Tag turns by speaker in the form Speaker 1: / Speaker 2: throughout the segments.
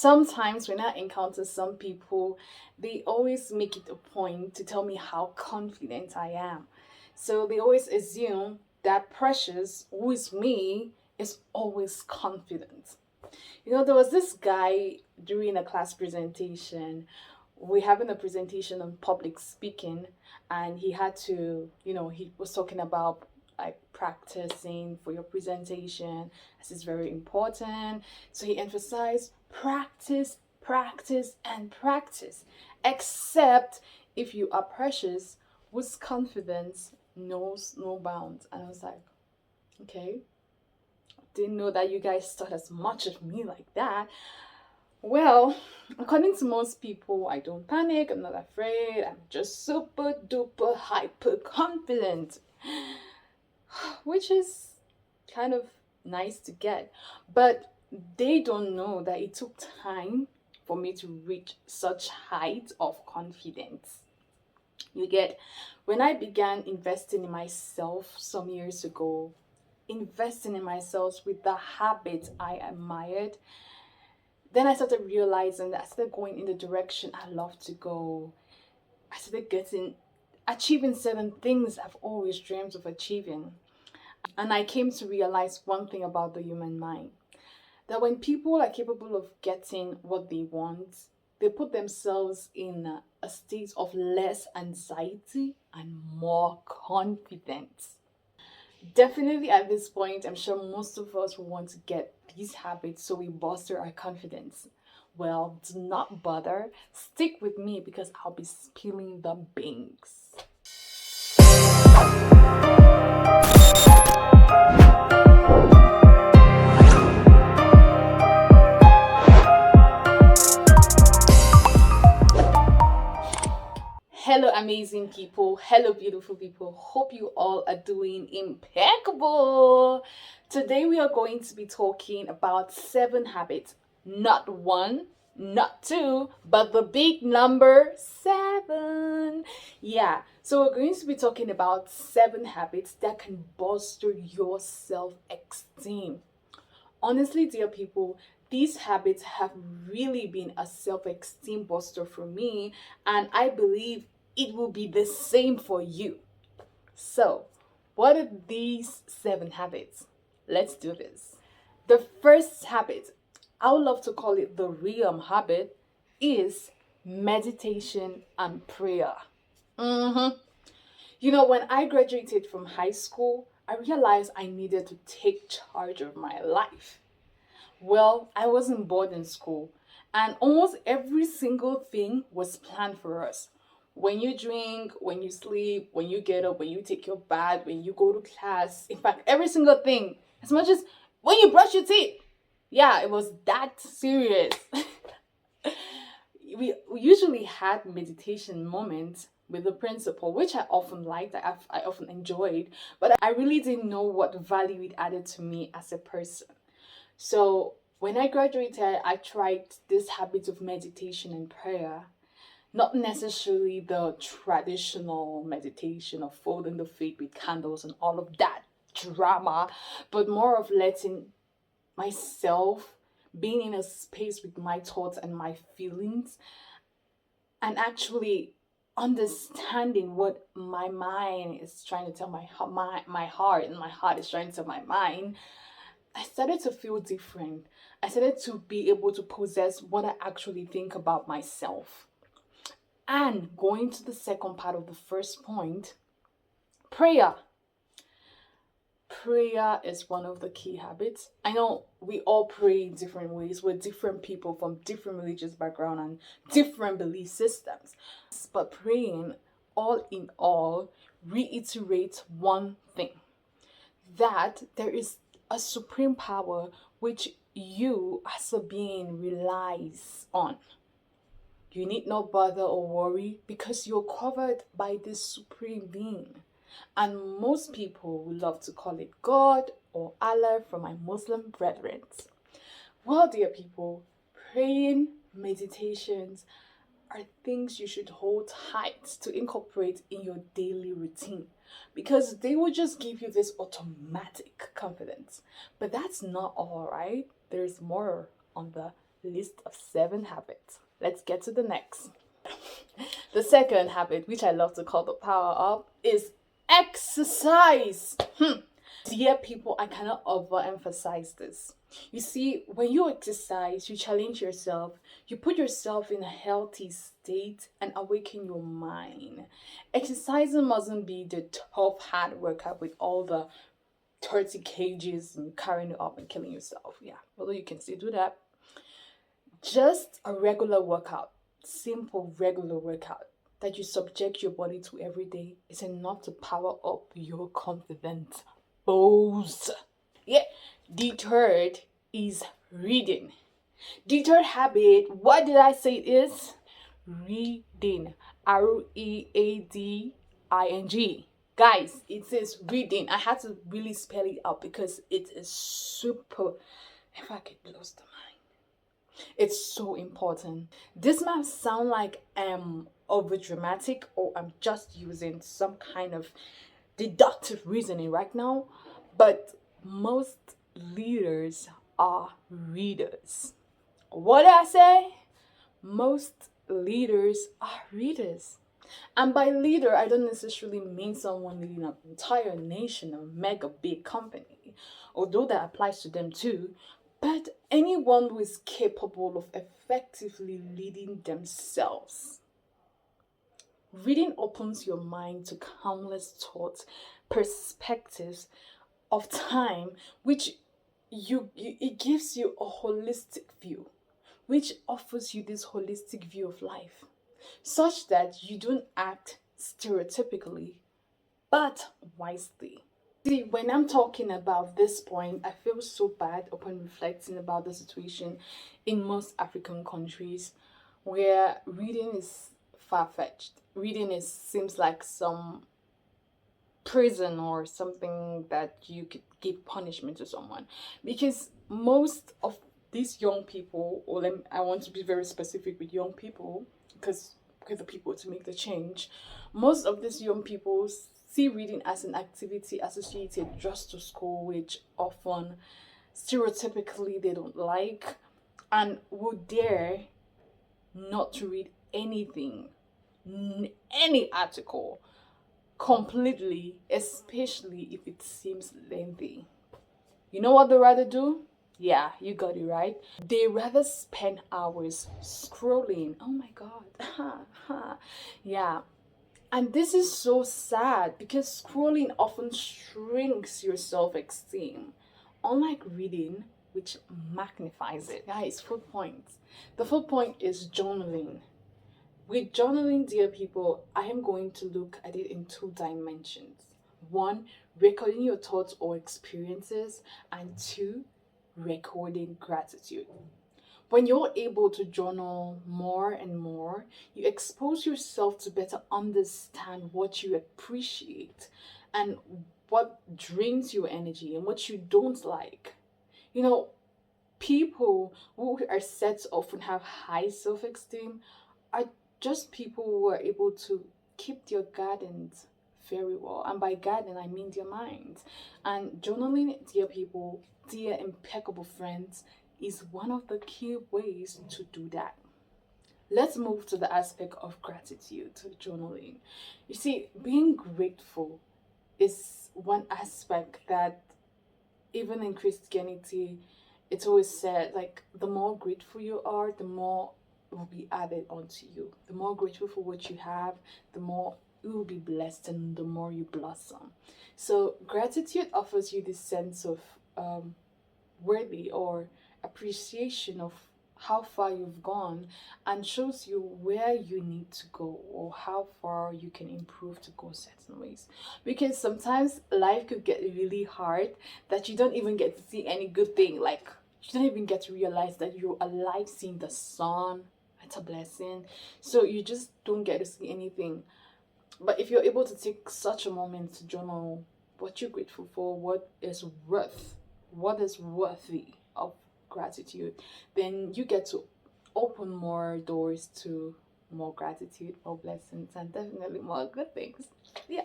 Speaker 1: Sometimes when I encounter some people, they always make it a point to tell me how confident I am. So they always assume that Precious, who is me, is always confident. There was this guy during a class presentation. We're having a presentation on public speaking, and he had to, he was talking about like practicing for your presentation. This is very important. So he emphasized practice, practice, and practice. Except if you are Precious, whose confidence knows no bounds. And I was like, okay, didn't know that you guys thought as much of me like that. Well, according to most people, I don't panic, I'm not afraid, I'm just super duper hyper confident, which is kind of nice to get. But they don't know that it took time for me to reach such height of confidence. You get, when I began investing in myself some years ago, investing in myself with the habits I admired, then I started realizing that I started going in the direction I love to go. I started achieving certain things I've always dreamed of achieving. And I came to realize one thing about the human mind, that when people are capable of getting what they want, they put themselves in a state of less anxiety and more confidence. Definitely at this point, I'm sure most of us will want to get these habits so we bolster our confidence. Well, do not bother. Stick with me because I'll be spilling the beans. Hello, amazing people. Hello, beautiful people. Hope you all are doing impeccable. Today, we are going to be talking about 7 habits. Not one, not two, but the big number 7. Yeah, so we're going to be talking about 7 habits that can bolster your self esteem. Honestly, dear people, these habits have really been a self esteem booster for me, and I believe it will be the same for you. So, what are these 7 habits? Let's do this. The first habit, I would love to call it the real habit, is meditation and prayer. When I graduated from high school, I realized I needed to take charge of my life. Well, I wasn't bored in school, and almost every single thing was planned for us. When you drink, when you sleep, when you get up, when you take your bath, when you go to class, in fact, every single thing, as much as when you brush your teeth. Yeah, it was that serious. We usually had meditation moments with the principal, which I often liked, I often enjoyed, but I really didn't know what value it added to me as a person. So when I graduated, I tried this habit of meditation and prayer. Not necessarily the traditional meditation of folding the feet with candles and all of that drama, but more of letting myself being in a space with my thoughts and my feelings and actually understanding what my mind is trying to tell my heart, and my heart is trying to tell my mind. I started to feel different. I started to be able to possess what I actually think about myself. And going to the second part of the first point, prayer. Prayer is one of the key habits. I know we all pray in different ways. We're different people from different religious background and different belief systems. But praying, all in all, reiterates one thing, that there is a supreme power which you as a being relies on. You need not bother or worry because you're covered by this supreme being. And most people would love to call it God or Allah from my Muslim brethren. Well, dear people, praying, meditations are things you should hold tight to incorporate in your daily routine because they will just give you this automatic confidence. But that's not all, right? There's more on the list of 7 habits. Let's get to the next. The second habit, which I love to call the power up, is exercise. Dear people, I cannot overemphasize this. You see, when you exercise, you challenge yourself, you put yourself in a healthy state and awaken your mind. Exercising mustn't be the tough, hard workout with all the 30 kgs and carrying it up and killing yourself. Yeah, although you can still do that. Just a regular workout, simple regular workout that you subject your body to every day is enough to power up your confidence. Bows. Yeah. The third is reading. The third habit, what did I say it is? Reading. Reading. Guys, it says reading. I had to really spell it out because it is super. If I get lost the mind, it's so important. This might sound like over dramatic, or I'm just using some kind of deductive reasoning right now, but most leaders are readers. What did I say? Most leaders are readers. And by leader, I don't necessarily mean someone leading an entire nation, a mega big company, although that applies to them too, but anyone who is capable of effectively leading themselves. Reading opens your mind to countless thoughts, perspectives of time, which it gives you a holistic view, which offers you this holistic view of life, such that you don't act stereotypically, but wisely. See, when I'm talking about this point, I feel so bad upon reflecting about the situation in most African countries where reading is far-fetched. Reading seems like some prison or something that you could give punishment to someone, because most of these young people, I want to be very specific with young people because we're the people to make the change. Most of these young people see reading as an activity associated just to school, which often stereotypically they don't like, and would dare not to read anything, any article completely, especially if it seems lengthy. You know what they rather do? Yeah, you got it right. They rather spend hours scrolling. Oh my god. Yeah. And this is so sad because scrolling often shrinks your self-esteem, unlike reading, which magnifies it. Guys, fourth point. The fourth point is journaling. With journaling, dear people, I am going to look at it in 2 dimensions. 1, recording your thoughts or experiences, and 2, recording gratitude. When you're able to journal more and more, you expose yourself to better understand what you appreciate and what drains your energy and what you don't like. You know, people who are said to often have high self-esteem are just people who are able to keep their gardens very well. And by garden, I mean their minds. And journaling, dear people, dear impeccable friends, is one of the key ways to do that. Let's move to the aspect of gratitude, journaling. You see, being grateful is one aspect that even in Christianity, it's always said, like, the more grateful you are, the more will be added onto you. The more grateful for what you have, the more you will be blessed and the more you blossom. So gratitude offers you this sense of worthy or appreciation of how far you've gone, and shows you where you need to go or how far you can improve to go certain ways. Because sometimes life could get really hard that you don't even get to see any good thing. Like, you don't even get to realize that you're alive, seeing the sun. It's a blessing. So you just don't get to see anything. But if you're able to take such a moment to journal what you're grateful for, what is worthy of gratitude, then you get to open more doors to more gratitude, more blessings, and definitely more good things. Yeah.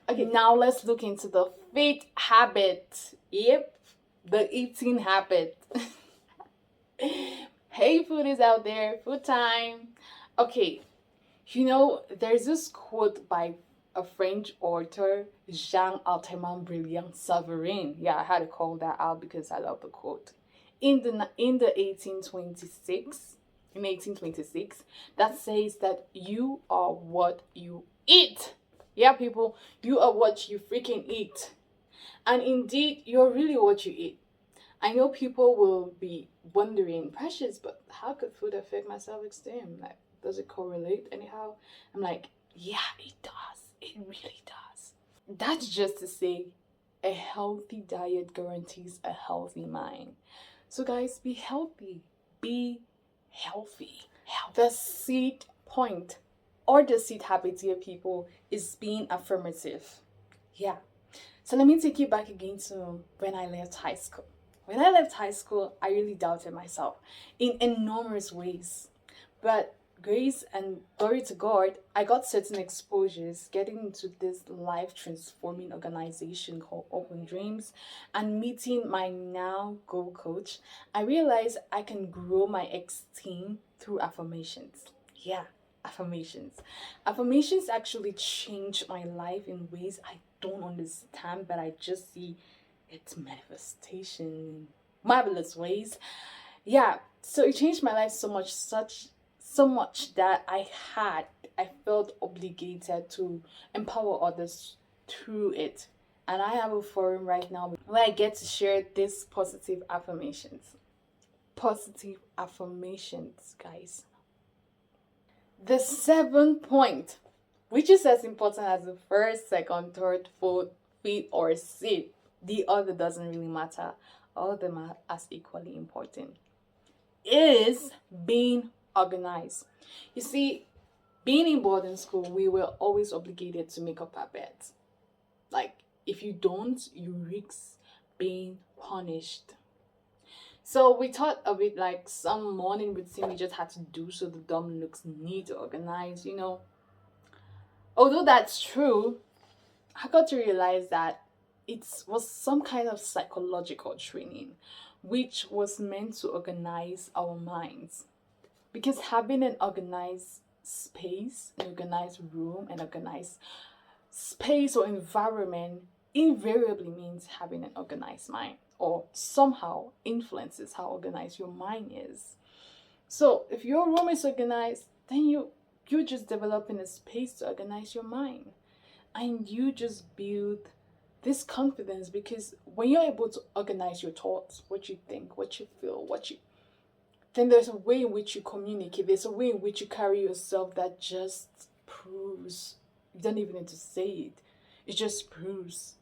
Speaker 1: Okay, now let's look into the 5th habit. Yep, the eating habit. Hey, foodies out there, food time. Okay, there's this quote by a French author, Jean Althusser Brilliant Savarin. Yeah, I had to call that out because I love the quote. In the 1826, that says that you are what you eat. Yeah, people, you are what you freaking eat. And indeed, you're really what you eat. I know people will be wondering, Precious, but how could food affect my self-esteem? Like, does it correlate anyhow? I'm like, yeah, it does. It really does. That's just to say, a healthy diet guarantees a healthy mind. So, guys, be healthy. Be healthy. The seed point or the seed habit here, people, is being affirmative. Yeah. So let me take you back again to when I left high school. When I left high school, I really doubted myself in enormous ways. But grace and glory to God, I got certain exposures getting into this life transforming organization called Open Dreams and meeting my now goal coach. I realized I can grow my esteem through affirmations. Yeah, affirmations. Affirmations actually changed my life in ways I don't understand, but I just see its manifestation in marvelous ways. Yeah, so it changed my life so much that I felt obligated to empower others through it. And I have a forum right now where I get to share these positive affirmations. Positive affirmations, guys. The 7th point, which is as important as the first, second, third, fourth, fifth, or sixth. The other doesn't really matter. All of them are as equally important. Is being organized. You see, being in boarding school, we were always obligated to make up our beds. Like, if you don't, you risk being punished. So we thought of it like some morning routine we just had to do so the dorm looks neat, organized. Although that's true, I got to realize that it was some kind of psychological training which was meant to organize our minds. Because having an organized space, an organized room, an organized space or environment invariably means having an organized mind or somehow influences how organized your mind is. So if your room is organized, then you're just developing a space to organize your mind. And you just build this confidence because when you're able to organize your thoughts, what you think, what you feel, then there's a way in which you communicate, there's a way in which you carry yourself that just proves, you don't even need to say it, it just proves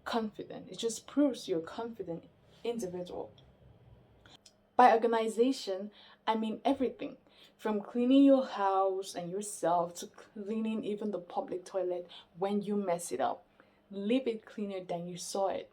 Speaker 1: confident, it just proves you're a confident individual. By organization, I mean everything from cleaning your house and yourself to cleaning even the public toilet when you mess it up. Leave it cleaner than you saw it.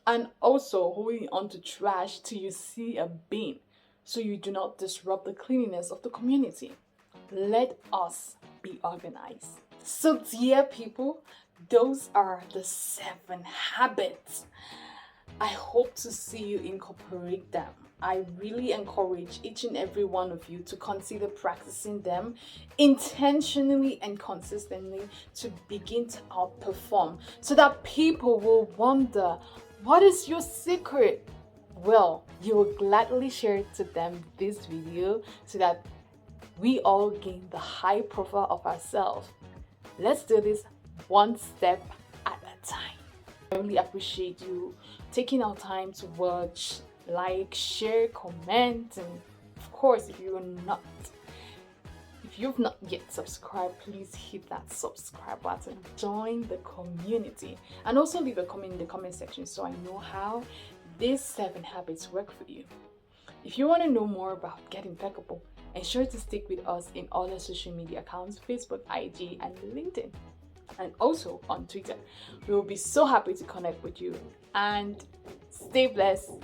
Speaker 1: And also holding on to trash till you see a bin so you do not disrupt the cleanliness of the community. Let us be organized. So, dear people, those are the 7 habits. I hope to see you incorporate them. I really encourage each and every one of you to consider practicing them intentionally and consistently to begin to outperform so that people will wonder, what is your secret? Well, you will gladly share to them this video so that we all gain the high profile of ourselves. Let's do this one step at a time. I really appreciate you taking our time to watch, like, share, comment, and of course, if you've not yet subscribed, please hit that subscribe button, join the community, and also leave a comment in the comment section so I know how these 7 habits work for you. If you want to know more about Get Impeccable, ensure to stick with us in all our social media accounts, Facebook, IG, and LinkedIn, and also on Twitter. We will be so happy to connect with you, and stay blessed.